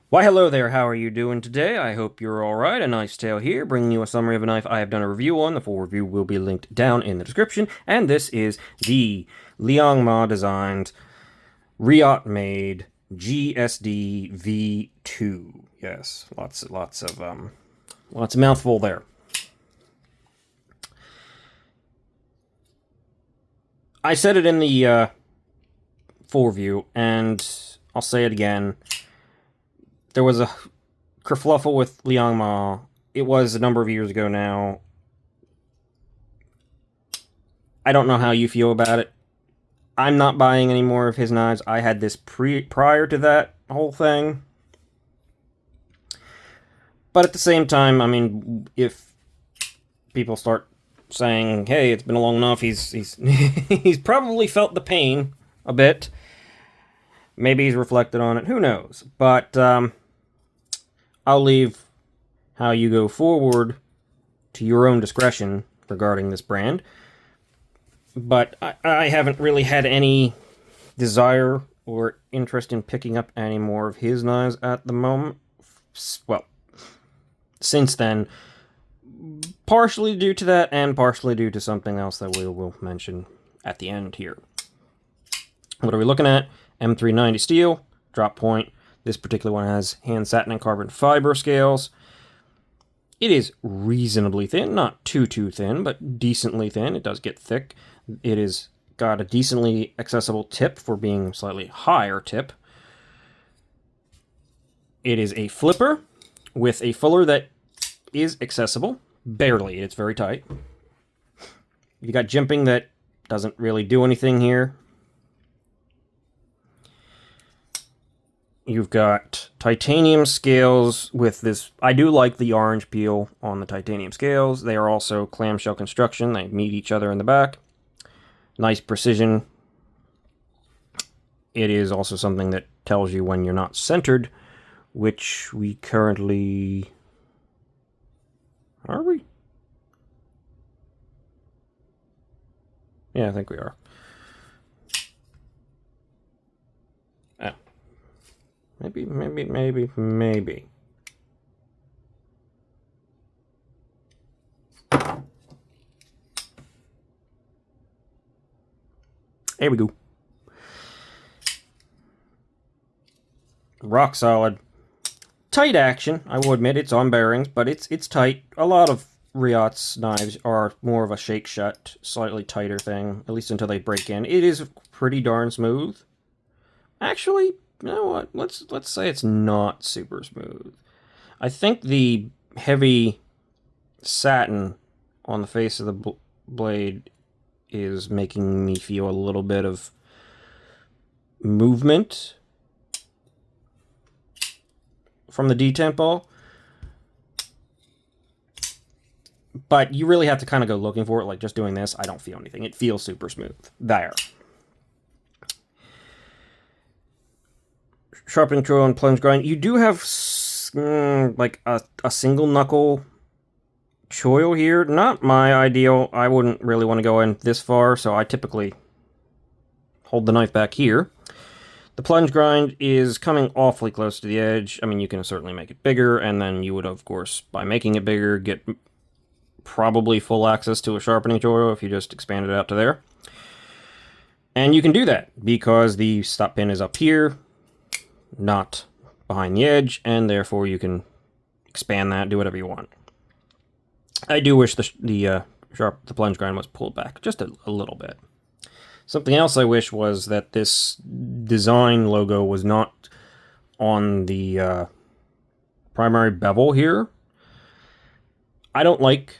Why, hello there, how are you doing today? I hope you're alright. A nice tale here, bringing you a summary of a knife I have done a review on. The full review will be linked down in the description. And this is the Liong Mah designed, Riot made GSD V2. Yes, lots of mouthful there. I said it in the full review, and I'll say it again. There was a kerfluffle with Liong Mah. It was a number of years ago now. I don't know how you feel about it. I'm not buying any more of his knives. I had this prior to that whole thing. But at the same time, I mean, if people start saying, "Hey, it's been long enough," he's he's probably felt the pain a bit. Maybe he's reflected on it. Who knows? But I'll leave how you go forward to your own discretion regarding this brand. But I haven't really had any desire or interest in picking up any more of his knives at the moment. Well, since then, partially due to that and partially due to something else that we will mention at the end here. What are we looking at? M390 steel, drop point. This particular one has hand satin and carbon fiber scales. It is reasonably thin, not too thin, but decently thin. It does get thick. It is got a decently accessible tip for being slightly higher tip. It is a flipper with a fuller that is accessible, barely. It's very tight. You got jimping that doesn't really do anything here. You've got titanium scales with this. I do like the orange peel on the titanium scales. They are also clamshell construction. They meet each other in the back. Nice precision. It is also something that tells you when you're not centered, which we currently... Are we? Yeah, I think we are. Maybe. There we go. Rock solid. Tight action, I will admit. It's on bearings, but it's tight. A lot of Riot's knives are more of a shake shut, slightly tighter thing, at least until they break in. It is pretty darn smooth. Actually, you know what? Let's say it's not super smooth. I think the heavy satin on the face of the blade is making me feel a little bit of movement from the detent ball. But you really have to kind of go looking for it. Like just doing this, I don't feel anything. It feels super smooth. There. Sharpening tool and plunge grind. You do have like a single knuckle choil here. Not my ideal. I wouldn't really want to go in this far, so I typically hold the knife back here. The plunge grind is coming awfully close to the edge. I mean, you can certainly make it bigger, and then you would, of course, by making it bigger, get probably full access to a sharpening choil if you just expand it out to there. And you can do that because the stop pin is up here, not behind the edge, and therefore you can expand that, do whatever you want. I do wish the plunge grind was pulled back just a little bit. Something else I wish was that this design logo was not on the primary bevel here. I don't like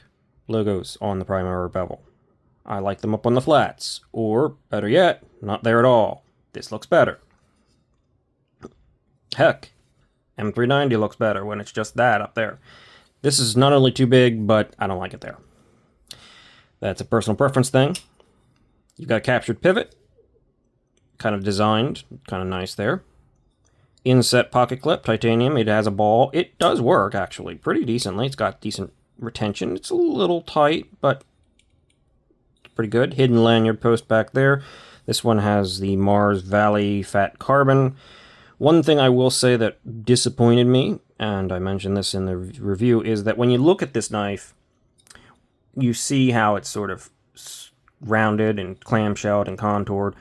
logos on the primary bevel. I like them up on the flats, or better yet, not there at all. This looks better. Heck, M390 looks better when it's just that up there. This is not only too big, but I don't like it there. That's a personal preference thing. You've got a captured pivot, kind of designed, kind of nice there. Inset pocket clip, titanium, it has a ball. It does work, actually, pretty decently. It's got decent retention. It's a little tight, but pretty good. Hidden lanyard post back there. This one has the Mars Valley Fat Carbon, One thing I will say that disappointed me, and I mentioned this in the review, is that when you look at this knife, you see how it's sort of rounded and clamshelled and contoured.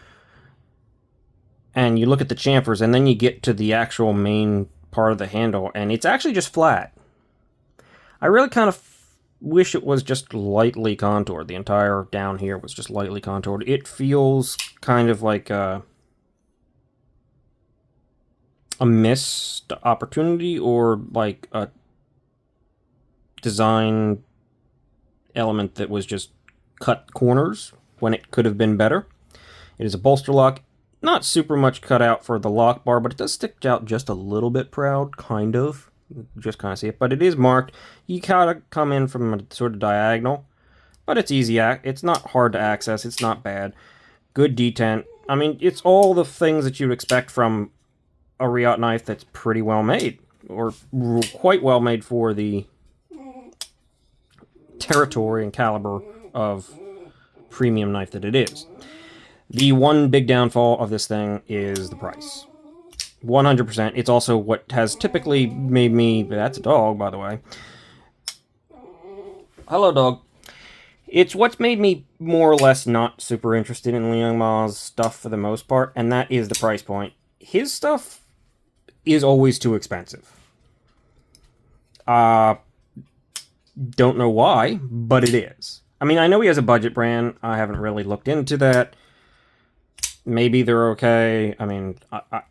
And you look at the chamfers, and then you get to the actual main part of the handle, and it's actually just flat. I really kind of wish it was just lightly contoured. The entire down here was just lightly contoured. It feels kind of like a missed opportunity, or like a design element that was just cut corners when it could have been better. It is a bolster lock. Not super much cut out for the lock bar, but it does stick out just a little bit proud, kind of. Just kind of see it, but it is marked. You gotta come in from a sort of diagonal, but it's easy. It's not hard to access. It's not bad. Good detent. I mean, it's all the things that you'd expect from a Riot knife that's pretty well made, or quite well made for the territory and caliber of premium knife that it is. The one big downfall of this thing is the price. 100%. It's also what has typically made me... That's a dog, by the way. Hello, dog. It's what's made me more or less not super interested in Liong Mah's stuff for the most part, and that is the price point. His stuff is always too expensive. Don't know why, but it is. I mean, I know he has a budget brand. I haven't really looked into that. Maybe they're okay. I mean,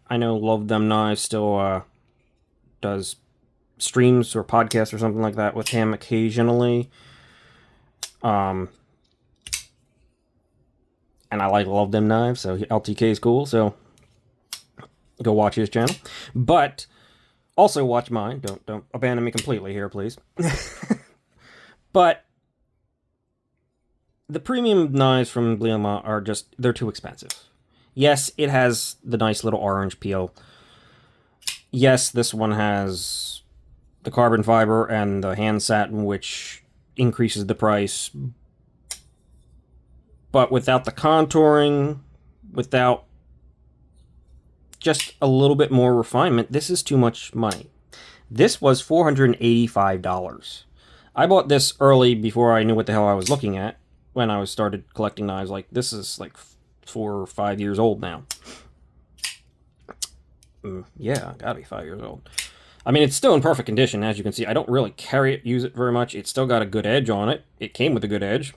I know Love Them Knives still does streams or podcasts or something like that with him occasionally. And I like Love Them Knives, so LTK is cool, so go watch his channel. But also watch mine. Don't abandon me completely here, please. But the premium knives from Liong Mah are just, they're too expensive. Yes, it has the nice little orange peel. Yes, this one has the carbon fiber and the hand satin, which increases the price. But without the contouring, without just a little bit more refinement, this is too much money. This was $485. I bought this early before I knew what the hell I was looking at. When I started collecting knives, like, this is like 4 or 5 years old now. Yeah, gotta be 5 years old. I mean, it's still in perfect condition, as you can see. I don't really carry it, use it very much. It's still got a good edge on it. It came with a good edge.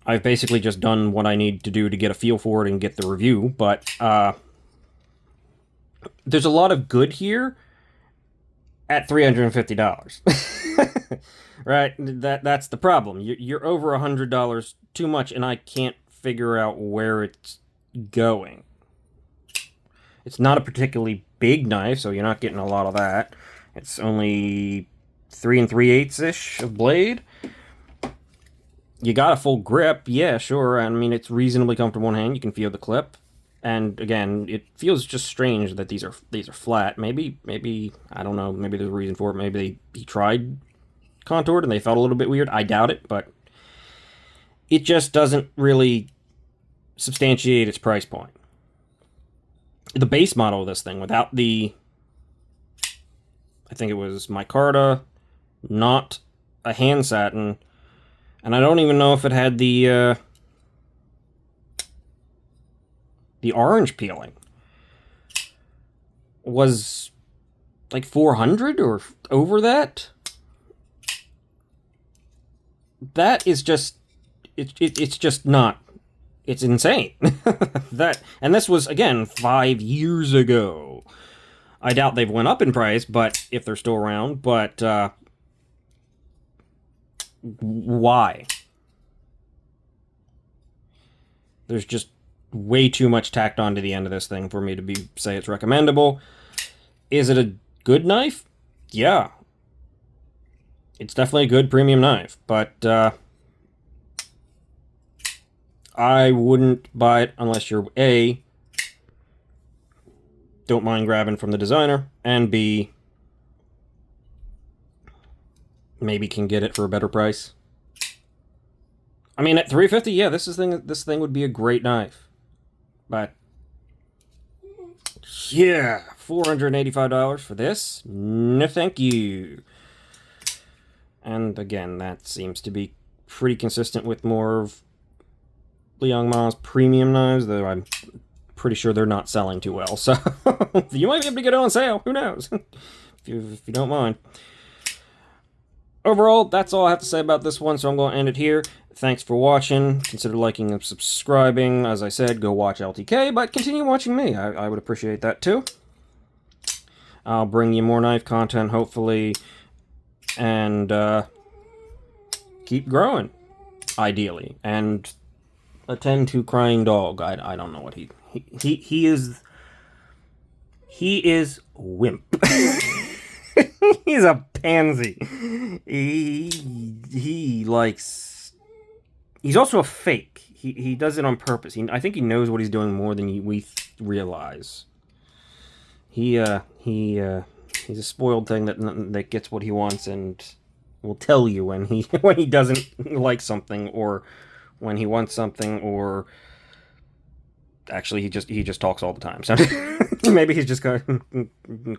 I've basically just done what I need to do to get a feel for it and get the review, but there's a lot of good here at $350. Right? That's the problem. You're over $100 too much, and I can't figure out where it's going. It's not a particularly big knife, so you're not getting a lot of that. It's only 3 3/8-ish of blade. You got a full grip, yeah, sure. I mean, it's reasonably comfortable in hand. You can feel the clip. And again, it feels just strange that these are flat. Maybe I don't know. Maybe there's a reason for it. Maybe he tried contoured and they felt a little bit weird. I doubt it, but it just doesn't really substantiate its price point. The base model of this thing, without the, I think it was micarta, not a hand satin, and I don't even know if it had the orange peeling, was like $400 or over that. That is just, it's just not, it's insane. And this was, again, 5 years ago. I doubt they've went up in price, but if they're still around, but why? There's just way too much tacked onto the end of this thing for me to say it's recommendable. Is it a good knife? Yeah. It's definitely a good premium knife, but I wouldn't buy it unless you're A, don't mind grabbing from the designer, and B, maybe can get it for a better price. I mean, at $350, yeah, this thing would be a great knife. But Yeah, $485 for this. No thank you. And again, that seems to be pretty consistent with more of Liong Mah's premium knives, though I'm pretty sure they're not selling too well. So you might be able to get it on sale. Who knows? if you don't mind. Overall, that's all I have to say about this one, so I'm going to end it here. Thanks for watching. Consider liking and subscribing. As I said, go watch LTK, but continue watching me. I would appreciate that too. I'll bring you more knife content, hopefully, and keep growing, ideally, and attend to crying dog. I don't know what he is wimp. He's a pansy. He likes. He's also a fake. He does it on purpose. I think he knows what he's doing more than we realize. He's a spoiled thing that gets what he wants and will tell you when he doesn't like something, or when he wants something, or actually he just talks all the time. So maybe he's just got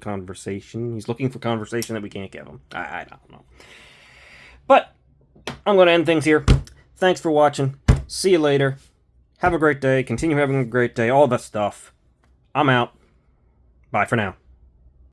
conversation. He's looking for conversation that we can't give him. I don't know. But I'm going to end things here. Thanks for watching. See you later. Have a great day. Continue having a great day. All that stuff. I'm out. Bye for now.